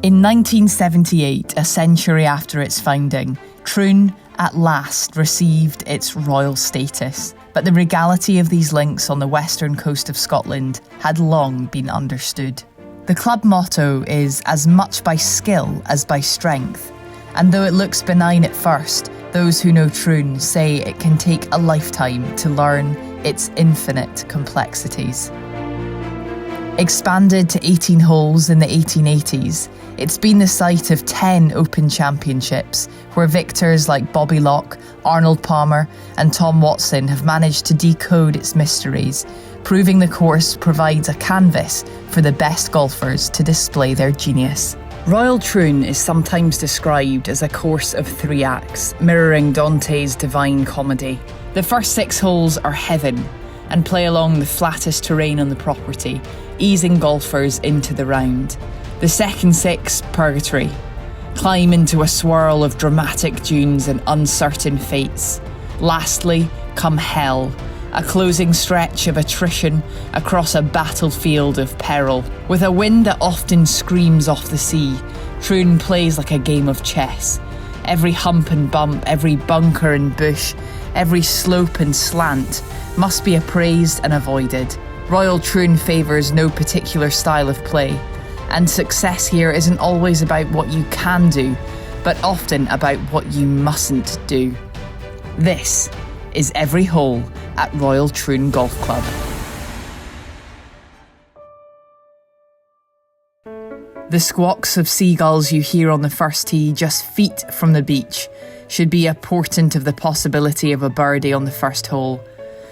In 1978, a century after its founding, Troon at last received its royal status. But the regality of these links on the western coast of Scotland had long been understood. The club motto is as much by skill as by strength, and though it looks benign at first, those who know Troon say it can take a lifetime to learn its infinite complexities. Expanded to 18 holes in the 1880s, it's been the site of 10 Open Championships, where victors like Bobby Locke, Arnold Palmer and Tom Watson have managed to decode its mysteries, proving the course provides a canvas for the best golfers to display their genius. Royal Troon is sometimes described as a course of 3 acts, mirroring Dante's Divine Comedy. The first 6 holes are heaven and play along the flattest terrain on the property, easing golfers into the round. The second 6, purgatory, climb into a swirl of dramatic dunes and uncertain fates. Lastly, come hell, a closing stretch of attrition across a battlefield of peril. With a wind that often screams off the sea, Troon plays like a game of chess. Every hump and bump, every bunker and bush, every slope and slant must be appraised and avoided. Royal Troon favours no particular style of play, and success here isn't always about what you can do, but often about what you mustn't do. This is Every Hole at Royal Troon Golf Club. The squawks of seagulls you hear on the first tee just feet from the beach should be a portent of the possibility of a birdie on the first hole.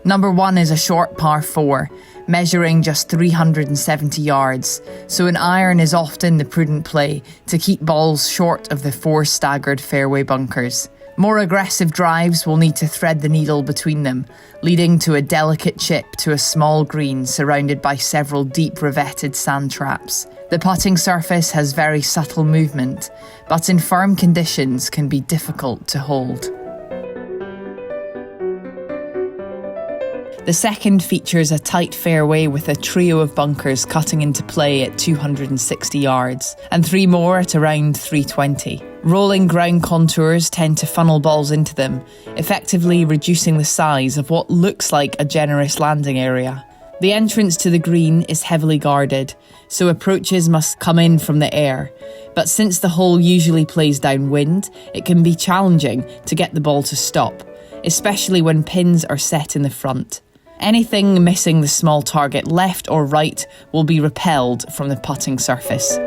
Number 1 is a short par 4, measuring just 370 yards, so an iron is often the prudent play to keep balls short of the 4 staggered fairway bunkers. More aggressive drives will need to thread the needle between them, leading to a delicate chip to a small green surrounded by several deep revetted sand traps. The putting surface has very subtle movement, but in firm conditions can be difficult to hold. The second features a tight fairway with a trio of bunkers cutting into play at 260 yards, and 3 more at around 320. Rolling ground contours tend to funnel balls into them, effectively reducing the size of what looks like a generous landing area. The entrance to the green is heavily guarded, so approaches must come in from the air. But since the hole usually plays downwind, it can be challenging to get the ball to stop, especially when pins are set in the front. Anything missing the small target left or right will be repelled from the putting surface.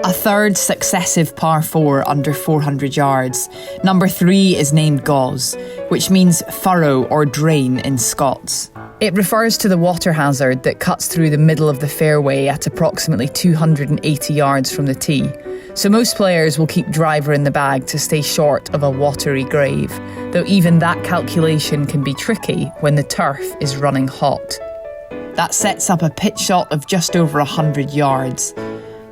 A third successive par 4 under 400 yards. Number 3 is named Gauze, which means furrow or drain in Scots. It refers to the water hazard that cuts through the middle of the fairway at approximately 280 yards from the tee. So most players will keep driver in the bag to stay short of a watery grave, though even that calculation can be tricky when the turf is running hot. That sets up a pitch shot of just over 100 yards.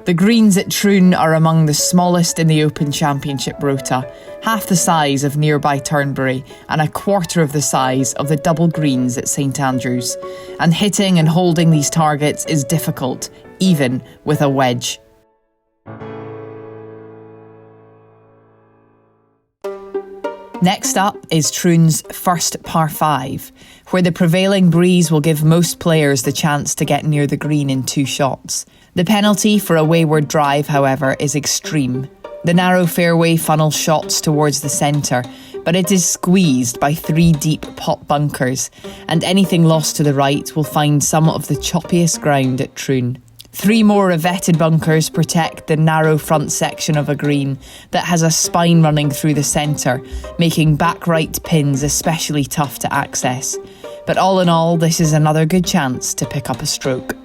The greens at Troon are among the smallest in the Open Championship rota, half the size of nearby Turnberry and a quarter of the size of the double greens at St Andrews. And hitting and holding these targets is difficult, even with a wedge. Next up is Troon's first par 5, where the prevailing breeze will give most players the chance to get near the green in 2 shots. The penalty for a wayward drive, however, is extreme. The narrow fairway funnels shots towards the centre, but it is squeezed by 3 deep pot bunkers, and anything lost to the right will find some of the choppiest ground at Troon. 3 more revetted bunkers protect the narrow front section of a green that has a spine running through the centre, making back right pins especially tough to access. But all in all, this is another good chance to pick up a stroke.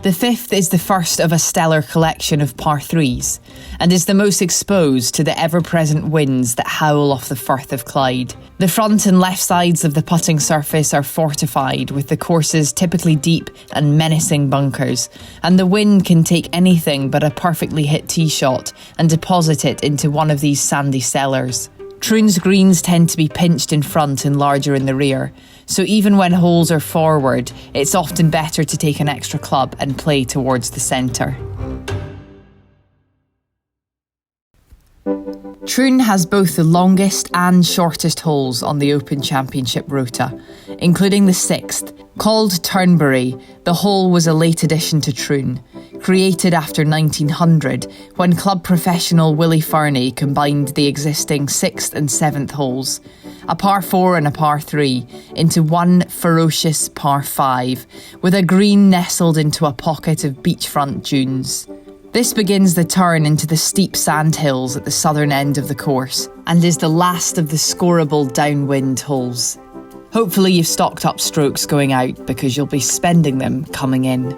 The 5th is the first of a stellar collection of par 3s, and is the most exposed to the ever-present winds that howl off the Firth of Clyde. The front and left sides of the putting surface are fortified with the course's typically deep and menacing bunkers, and the wind can take anything but a perfectly hit tee shot and deposit it into one of these sandy cellars. Troon's greens tend to be pinched in front and larger in the rear, so even when holes are forward, it's often better to take an extra club and play towards the centre. Troon has both the longest and shortest holes on the Open Championship rota, including the 6th. Called Turnberry, the hole was a late addition to Troon, created after 1900 when club professional Willie Fernie combined the existing 6th and 7th holes, a par 4 and a par 3, into one ferocious par 5, with a green nestled into a pocket of beachfront dunes. This begins the turn into the steep sandhills at the southern end of the course and is the last of the scoreable downwind holes. Hopefully you've stocked up strokes going out because you'll be spending them coming in.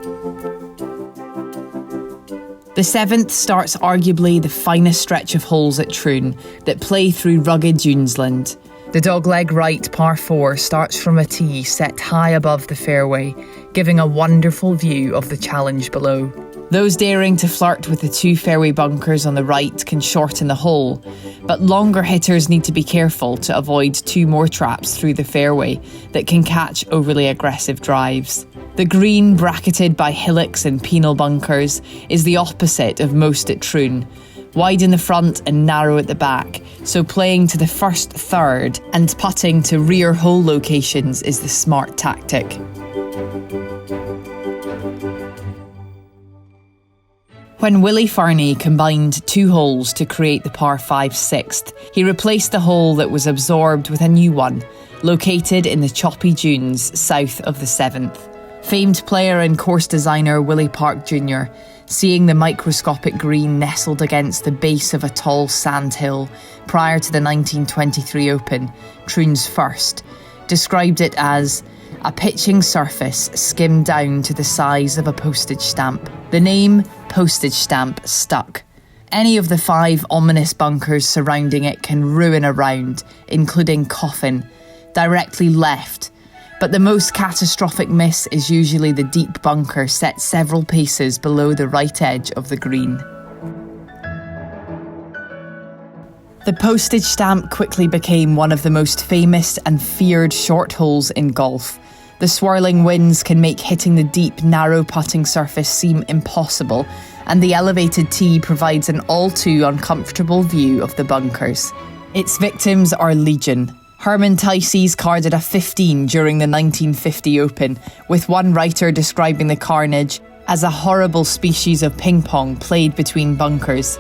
The 7th starts arguably the finest stretch of holes at Troon that play through rugged dunesland. The dogleg right par 4 starts from a tee set high above the fairway, giving a wonderful view of the challenge below. Those daring to flirt with the 2 fairway bunkers on the right can shorten the hole, but longer hitters need to be careful to avoid 2 more traps through the fairway that can catch overly aggressive drives. The green, bracketed by hillocks and penal bunkers, is the opposite of most at Troon, wide in the front and narrow at the back, so playing to the first third and putting to rear hole locations is the smart tactic. When Willie Fernie combined 2 holes to create the par 5 6th, he replaced the hole that was absorbed with a new one, located in the choppy dunes south of the 7th. Famed player and course designer Willie Park Jr., seeing the microscopic green nestled against the base of a tall sandhill prior to the 1923 Open, Troon's first, described it as a pitching surface skimmed down to the size of a postage stamp. The name postage stamp stuck. Any of the 5 ominous bunkers surrounding it can ruin a round, including Coffin, directly left, but the most catastrophic miss is usually the deep bunker set several paces below the right edge of the green. The postage stamp quickly became one of the most famous and feared short holes in golf. The swirling winds can make hitting the deep, narrow putting surface seem impossible, and the elevated tee provides an all too uncomfortable view of the bunkers. Its victims are legion. Herman Teises carded a 15 during the 1950 Open, with one writer describing the carnage as a horrible species of ping pong played between bunkers.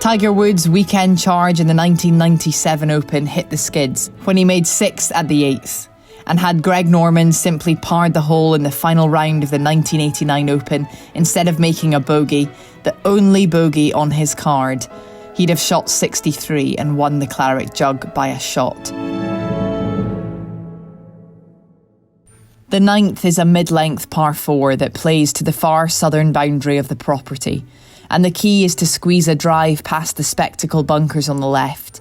Tiger Woods' weekend charge in the 1997 Open hit the skids when he made 6th at the 8th. And had Greg Norman simply parred the hole in the final round of the 1989 Open instead of making a bogey, the only bogey on his card, he'd have shot 63 and won the claret jug by a shot. The 9th is a mid-length par 4 that plays to the far southern boundary of the property, and the key is to squeeze a drive past the spectacle bunkers on the left.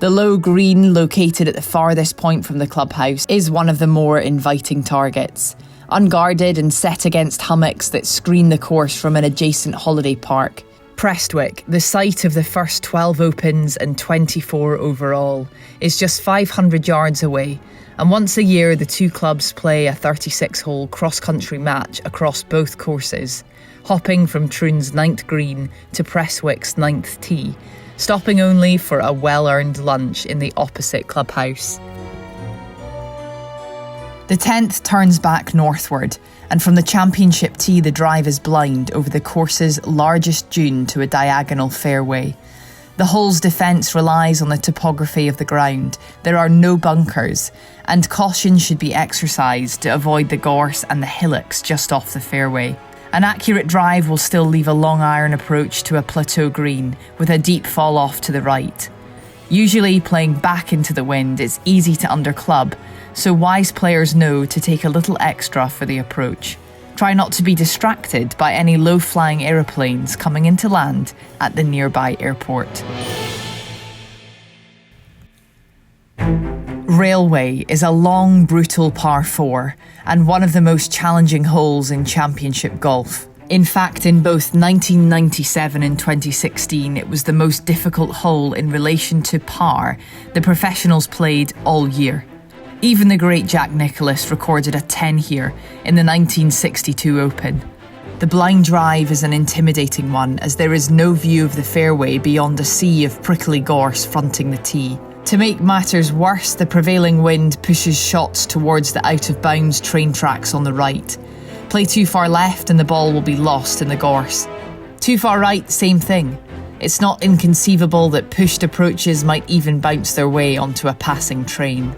The low green, located at the farthest point from the clubhouse, is one of the more inviting targets. Unguarded and set against hummocks that screen the course from an adjacent holiday park. Prestwick, the site of the first 12 Opens and 24 overall, is just 500 yards away, and once a year the 2 clubs play a 36-hole cross-country match across both courses, hopping from Troon's 9th green to Prestwick's 9th tee, stopping only for a well-earned lunch in the opposite clubhouse. The 10th turns back northward, and from the championship tee the drive is blind over the course's largest dune to a diagonal fairway. The hole's defence relies on the topography of the ground. There are no bunkers, and caution should be exercised to avoid the gorse and the hillocks just off the fairway. An accurate drive will still leave a long iron approach to a plateau green with a deep fall off to the right. Usually playing back into the wind, it's easy to underclub, so wise players know to take a little extra for the approach. Try not to be distracted by any low-flying aeroplanes coming into land at the nearby airport. Railway is a long, brutal par 4 and one of the most challenging holes in championship golf. In fact, in both 1997 and 2016, it was the most difficult hole in relation to par the professionals played all year. Even the great Jack Nicklaus recorded a 10 here in the 1962 Open. The blind drive is an intimidating one, as there is no view of the fairway beyond a sea of prickly gorse fronting the tee. To make matters worse, the prevailing wind pushes shots towards the out-of-bounds train tracks on the right. Play too far left and the ball will be lost in the gorse. Too far right, same thing. It's not inconceivable that pushed approaches might even bounce their way onto a passing train.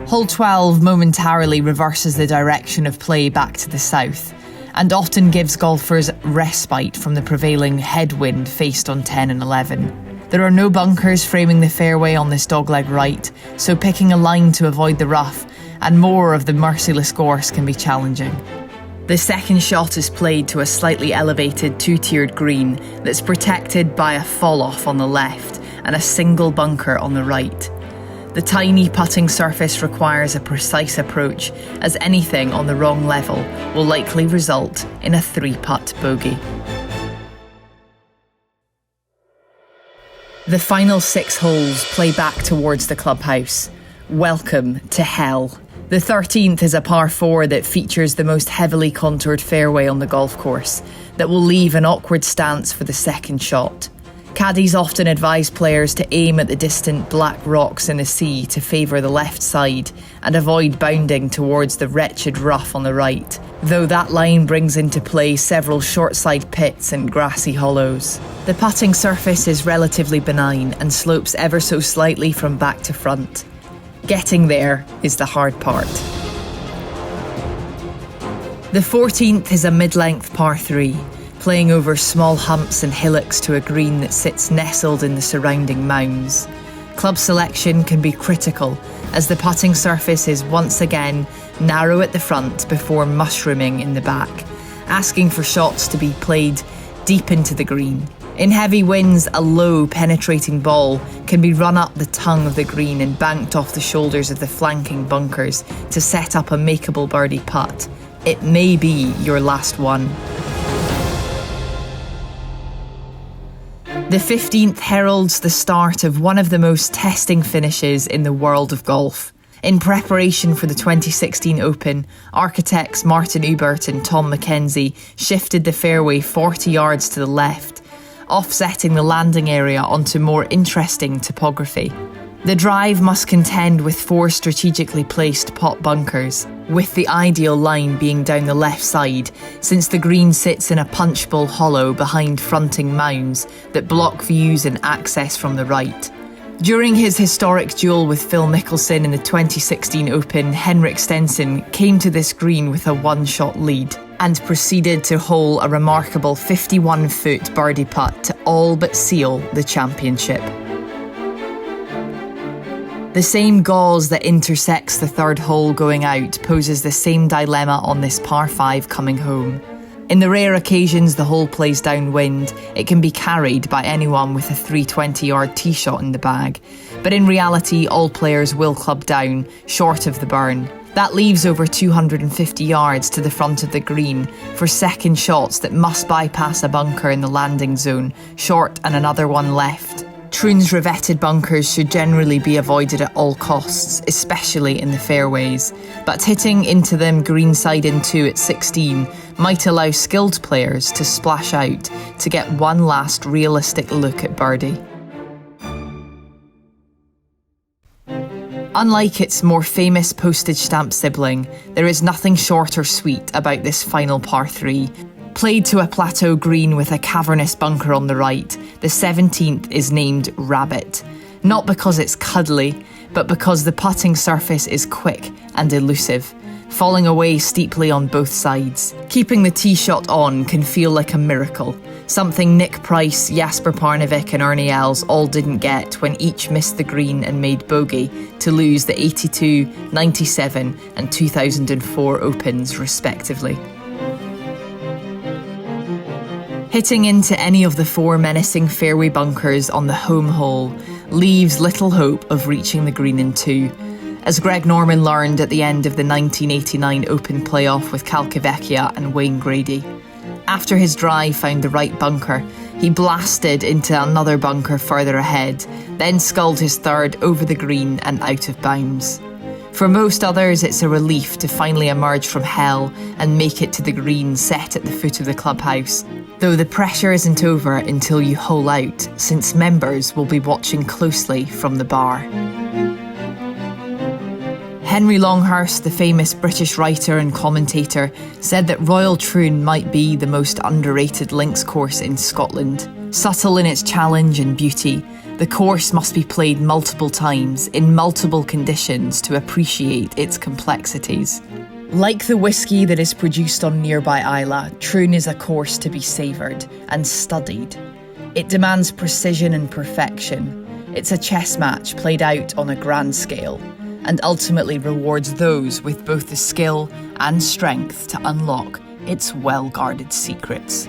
Hole 12 momentarily reverses the direction of play back to the south, and often gives golfers respite from the prevailing headwind faced on 10 and 11. There are no bunkers framing the fairway on this dogleg right, so picking a line to avoid the rough and more of the merciless gorse can be challenging. The second shot is played to a slightly elevated two-tiered green that's protected by a fall-off on the left and a single bunker on the right. The tiny putting surface requires a precise approach, as anything on the wrong level will likely result in a 3-putt bogey. The final 6 holes play back towards the clubhouse. Welcome to hell. The 13th is a par 4 that features the most heavily contoured fairway on the golf course, that will leave an awkward stance for the second shot. Caddies often advise players to aim at the distant black rocks in the sea to favour the left side and avoid bounding towards the wretched rough on the right, though that line brings into play several short-side pits and grassy hollows. The putting surface is relatively benign and slopes ever so slightly from back to front. Getting there is the hard part. The 14th is a mid-length par 3. Playing over small humps and hillocks to a green that sits nestled in the surrounding mounds. Club selection can be critical, as the putting surface is once again narrow at the front before mushrooming in the back, asking for shots to be played deep into the green. In heavy winds, a low, penetrating ball can be run up the tongue of the green and banked off the shoulders of the flanking bunkers to set up a makeable birdie putt. It may be your last one. The 15th heralds the start of one of the most testing finishes in the world of golf. In preparation for the 2016 Open, architects Martin Ubert and Tom Mackenzie shifted the fairway 40 yards to the left, offsetting the landing area onto more interesting topography. The drive must contend with 4 strategically placed pot bunkers, with the ideal line being down the left side, since the green sits in a punchbowl hollow behind fronting mounds that block views and access from the right. During his historic duel with Phil Mickelson in the 2016 Open, Henrik Stenson came to this green with a 1-shot lead and proceeded to hole a remarkable 51-foot birdie putt to all but seal the championship. The same gauze that intersects the third hole going out poses the same dilemma on this par 5 coming home. In the rare occasions the hole plays downwind, it can be carried by anyone with a 320-yard tee shot in the bag, but in reality all players will club down, short of the burn. That leaves over 250 yards to the front of the green for second shots that must bypass a bunker in the landing zone, short and another one left. Troon's revetted bunkers should generally be avoided at all costs, especially in the fairways, but hitting into them greenside in 2 at 16 might allow skilled players to splash out to get one last realistic look at birdie. Unlike its more famous postage stamp sibling, there is nothing short or sweet about this final par 3. Played to a plateau green with a cavernous bunker on the right, the 17th is named Rabbit. Not because it's cuddly, but because the putting surface is quick and elusive, falling away steeply on both sides. Keeping the tee shot on can feel like a miracle, something Nick Price, Jasper Parnevik and Ernie Els all didn't get when each missed the green and made bogey to lose the 82, 97 and 2004 Opens respectively. Hitting into any of the 4 menacing fairway bunkers on the home hole leaves little hope of reaching the green in 2. as Greg Norman learned at the end of the 1989 Open playoff with Calcavecchia and Wayne Grady. After his drive found the right bunker, he blasted into another bunker further ahead, then sculled his third over the green and out of bounds. For most others, it's a relief to finally emerge from hell and make it to the green set at the foot of the clubhouse, though the pressure isn't over until you hole out, since members will be watching closely from the bar. Henry Longhurst, the famous British writer and commentator, said that Royal Troon might be the most underrated links course in Scotland. Subtle in its challenge and beauty, the course must be played multiple times in multiple conditions to appreciate its complexities. Like the whisky that is produced on nearby Islay, Troon is a course to be savoured and studied. It demands precision and perfection. It's a chess match played out on a grand scale, and ultimately rewards those with both the skill and strength to unlock its well-guarded secrets.